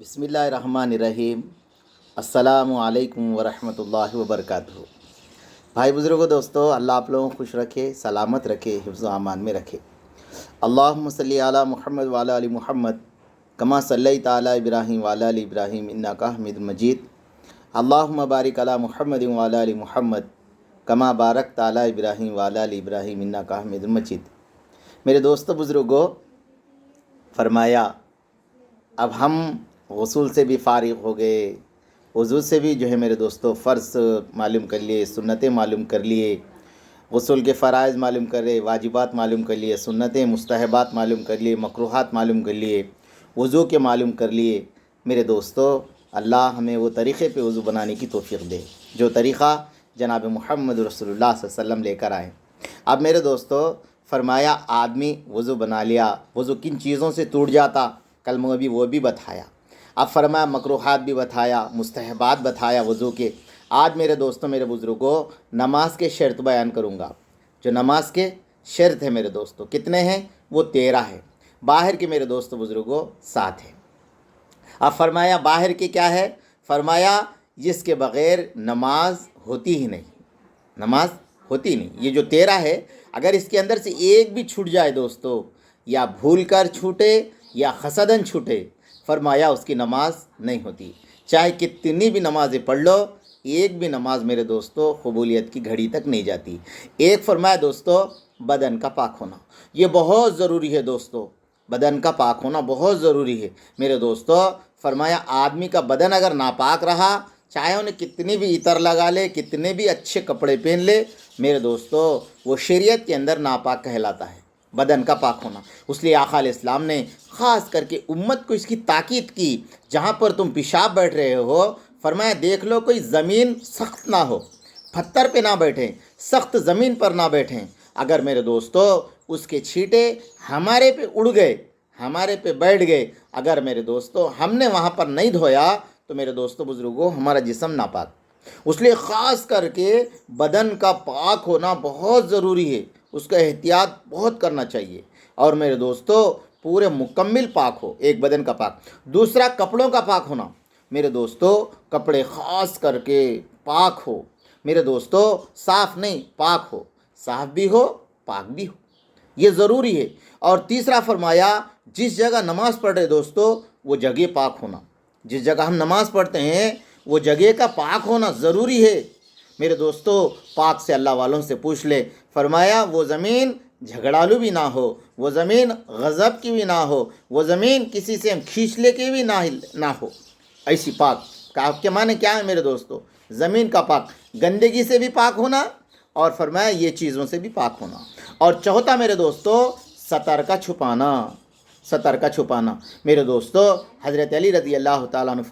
بسم اللہ الرحمن الرحیم۔ السلام علیکم ورحمۃ اللہ وبرکاتہ۔ بھائی بزرگوں، دوستو، اللہ آپ لوگوں کو خوش رکھے، سلامت رکھے، حفظ و امان میں رکھے۔ اللہم صلی علی محمد وعلی آل محمد کما صلیت علی ابراہیم وعلی آل ابراہیم انک حمید مجید۔ اللہم بارک علی محمد وعلی آل محمد کما بارکت علی ابراہیم وعلی آل ابراہیم انک حمید مجید۔ میرے دوستو بزرگوں، فرمایا اب ہم غسل سے بھی فارغ ہو گئے، وضو سے بھی میرے دوستو فرض معلوم کر لیے، سنتیں معلوم کر لیے، غسل کے فرائض معلوم کر لیے، واجبات معلوم کر لیے، سنتیں مستحبات معلوم کر لیے، مکروہات معلوم کر لیے، وضو کے معلوم کر لیے۔ میرے دوستو، اللہ ہمیں وہ طریقے پہ وضو بنانے کی توفیق دے جو طریقہ جناب محمد رسول اللہ صلی اللہ علیہ وسلم لے کر آئے۔ اب میرے دوستو، فرمایا آدمی وضو بنا لیا، وضو کن چیزوں سے ٹوٹ جاتا، کل میں بھی وہ بھی بتایا۔ اب فرمایا مکروہات بھی بتایا، مستحبات بتایا وضو کے۔ آج میرے دوستوں، میرے بزرگوں، نماز کے شرط بیان کروں گا۔ جو نماز کے شرط ہیں میرے دوستوں، کتنے ہیں؟ وہ 13 ہے۔ باہر کے میرے دوستوں بزرگوں 7 ہے۔ اب فرمایا باہر کی کیا ہے؟ فرمایا جس کے بغیر نماز ہوتی ہی نہیں، نماز ہوتی نہیں۔ یہ جو 13 ہے، اگر اس کے اندر سے ایک بھی چھوٹ جائے دوستو، یا بھول کر چھوٹے یا حسداً چھوٹے، فرمایا اس کی نماز نہیں ہوتی۔ چاہے کتنی بھی نمازیں پڑھ لو، ایک بھی نماز میرے دوستو قبولیت کی گھڑی تک نہیں جاتی۔ ایک فرمایا دوستو بدن کا پاک ہونا، یہ بہت ضروری ہے دوستو، بدن کا پاک ہونا بہت ضروری ہے میرے دوستو۔ فرمایا آدمی کا بدن اگر ناپاک رہا، چاہے انہیں کتنی بھی عطر لگا لے، کتنے بھی اچھے کپڑے پہن لے، میرے دوستو وہ شریعت کے اندر ناپاک کہلاتا ہے۔ بدن کا پاک ہونا، اس لیے آقا علیہ السلام نے خاص کر کے امت کو اس کی تاکید کی، جہاں پر تم پیشاب بیٹھ رہے ہو، فرمایا دیکھ لو کوئی زمین سخت نہ ہو، پتھر پہ نہ بیٹھیں، سخت زمین پر نہ بیٹھیں۔ اگر میرے دوستو اس کے چھینٹے ہمارے پہ اڑ گئے، ہمارے پہ بیٹھ گئے، اگر میرے دوستو ہم نے وہاں پر نہیں دھویا، تو میرے دوستو بزرگوں ہمارا جسم ناپاک۔ اس لیے خاص کر کے بدن کا پاک ہونا بہت ضروری ہے، اس کا احتیاط بہت کرنا چاہیے۔ اور میرے دوستو پورے مکمل پاک ہو، ایک بدن کا پاک۔ دوسرا کپڑوں کا پاک ہونا، میرے دوستو کپڑے خاص کر کے پاک ہو، میرے دوستو صاف نہیں، پاک ہو، صاف بھی ہو، پاک بھی ہو، یہ ضروری ہے۔ اور تیسرا فرمایا جس جگہ نماز پڑھ رہے دوستو وہ جگہ پاک ہونا، جس جگہ ہم نماز پڑھتے ہیں وہ جگہ کا پاک ہونا ضروری ہے میرے دوستو۔ پاک سے اللہ والوں سے پوچھ لے، فرمایا وہ زمین جھگڑالو بھی نہ ہو، وہ زمین غضب کی بھی نہ ہو، وہ زمین کسی سے کھینچ لے کے بھی نہ ہو، ایسی پاک۔ آپ کے معنی کیا ہے میرے دوستو؟ زمین کا پاک، گندگی سے بھی پاک ہونا، اور فرمایا یہ چیزوں سے بھی پاک ہونا۔ اور چوتھا میرے دوستو ستر کا چھپانا، ستر کا چھپانا۔ میرے دوستو حضرت علی رضی اللہ تعالیٰ عنہ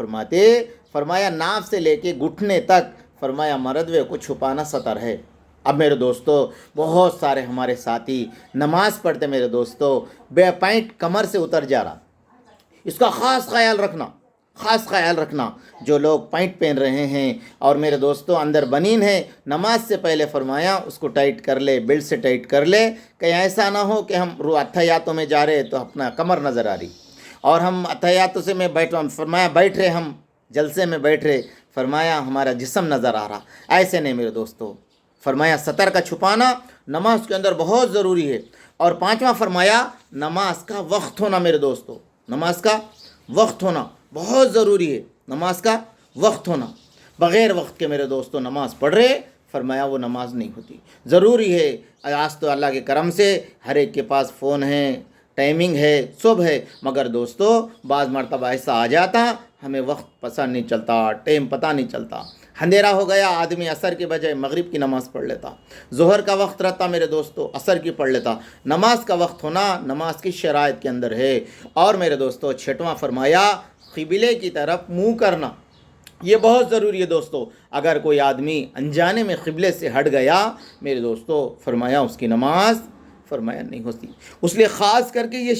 فرمایا ناف سے لے کے گھٹنے تک، فرمایا مردوے کو چھپانا ستر ہے۔ اب میرے دوستو بہت سارے ہمارے ساتھی نماز پڑھتے میرے دوستو بے پینٹ کمر سے اتر جا رہا، اس کا خاص خیال رکھنا، خاص خیال رکھنا۔ جو لوگ پینٹ پہن رہے ہیں اور میرے دوستو اندر بنین ہے، نماز سے پہلے فرمایا اس کو ٹائٹ کر لے، بیلٹ سے ٹائٹ کر لے، کہیں ایسا نہ ہو کہ ہم اتحیاتوں میں جا رہے تو اپنا کمر نظر آ رہی، اور ہم اتحیاتوں سے میں فرمایا بیٹھ رہے، ہم جلسے میں بیٹھ رہے، فرمایا ہمارا جسم نظر آ رہا، ایسے نہیں میرے دوستو۔ فرمایا ستر کا چھپانا نماز کے اندر بہت ضروری ہے۔ اور پانچواں فرمایا نماز کا وقت ہونا میرے دوستو، نماز کا وقت ہونا بہت ضروری ہے، نماز کا وقت ہونا۔ بغیر وقت کے میرے دوستو نماز پڑھ رہے، فرمایا وہ نماز نہیں ہوتی، ضروری ہے۔ آج تو اللہ کے کرم سے ہر ایک کے پاس فون ہے، ٹائمنگ ہے، سب ہے، مگر دوستو بعض مرتبہ ایسا آ جاتا ہمیں وقت پتہ نہیں چلتا، ٹائم پتہ نہیں چلتا، اندھیرا ہو گیا، آدمی عصر کے بجائے مغرب کی نماز پڑھ لیتا، ظہر کا وقت رہتا میرے دوستو عصر کی پڑھ لیتا۔ نماز کا وقت ہونا نماز کی شرائط کے اندر ہے۔ اور میرے دوستو چھٹواں فرمایا قبلے کی طرف منہ کرنا، یہ بہت ضروری ہے دوستو۔ اگر کوئی آدمی انجانے میں قبلے سے ہٹ گیا میرے دوستو، فرمایا اس کی نماز فرمایا نہیں ہوتی۔ اس لیے خاص کر کے یہ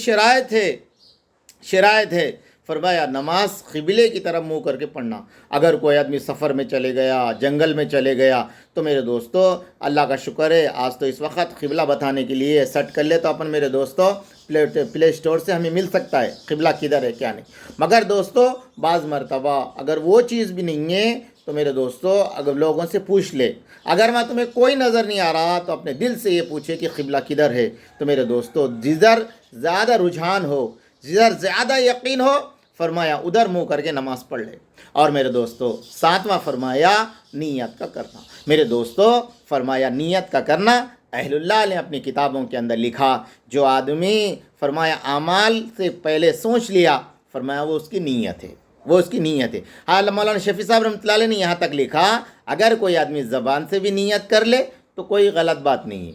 شرائط ہے، فرمایا نماز قبلے کی طرف منہ کر کے پڑھنا۔ اگر کوئی آدمی سفر میں چلے گیا، جنگل میں چلے گیا، تو میرے دوستو اللہ کا شکر ہے آج تو اس وقت قبلہ بتانے کے لیے سیٹ کر لے تو اپن میرے دوستو پلے اسٹور سے ہمیں مل سکتا ہے قبلہ کدھر ہے کیا نہیں، مگر دوستو بعض مرتبہ اگر وہ چیز بھی نہیں ہے تو میرے دوستو اگر لوگوں سے پوچھ لے، اگر میں تمہیں کوئی نظر نہیں آ رہا تو اپنے دل سے یہ پوچھے کہ قبلہ کدھر ہے، تو میرے دوستو جدھر زیادہ رجحان ہو، جدھر زیادہ یقین ہو، فرمایا ادھر منہ کر کے نماز پڑھ لے۔ اور میرے دوستو ساتواں فرمایا نیت کا کرنا، میرے دوستو فرمایا نیت کا کرنا۔ اہل اللہ نے اپنی کتابوں کے اندر لکھا جو آدمی فرمایا اعمال سے پہلے سوچ لیا، فرمایا وہ اس کی نیت ہے، وہ اس کی نیت ہے۔ حال مولانا شفیع صاحب رحمۃ اللہ علیہ نے یہاں تک لکھا اگر کوئی آدمی زبان سے بھی نیت کر لے تو کوئی غلط بات نہیں ہے،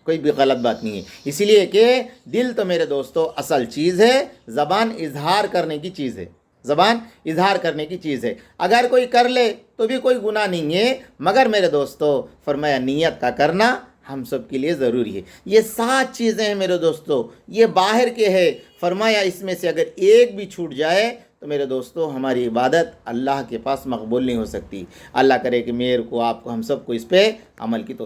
کوئی بھی غلط بات نہیں ہے، اسی لیے کہ دل تو میرے دوستو اصل چیز ہے، زبان اظہار کرنے کی چیز ہے، زبان اظہار کرنے کی چیز ہے، اگر کوئی کر لے تو بھی کوئی گناہ نہیں ہے، مگر میرے دوستو فرمایا نیت کا کرنا ہم سب کے لیے ضروری ہے۔ یہ 7 چیزیں ہیں میرے دوستو، یہ باہر کے ہے، فرمایا اس میں سے اگر ایک بھی چھوٹ جائے تو میرے دوستو ہماری عبادت اللہ کے پاس مقبول نہیں ہو سکتی۔ اللہ کرے کہ میرے کو، آپ کو، ہم سب کو اس پہ عمل کی توفیق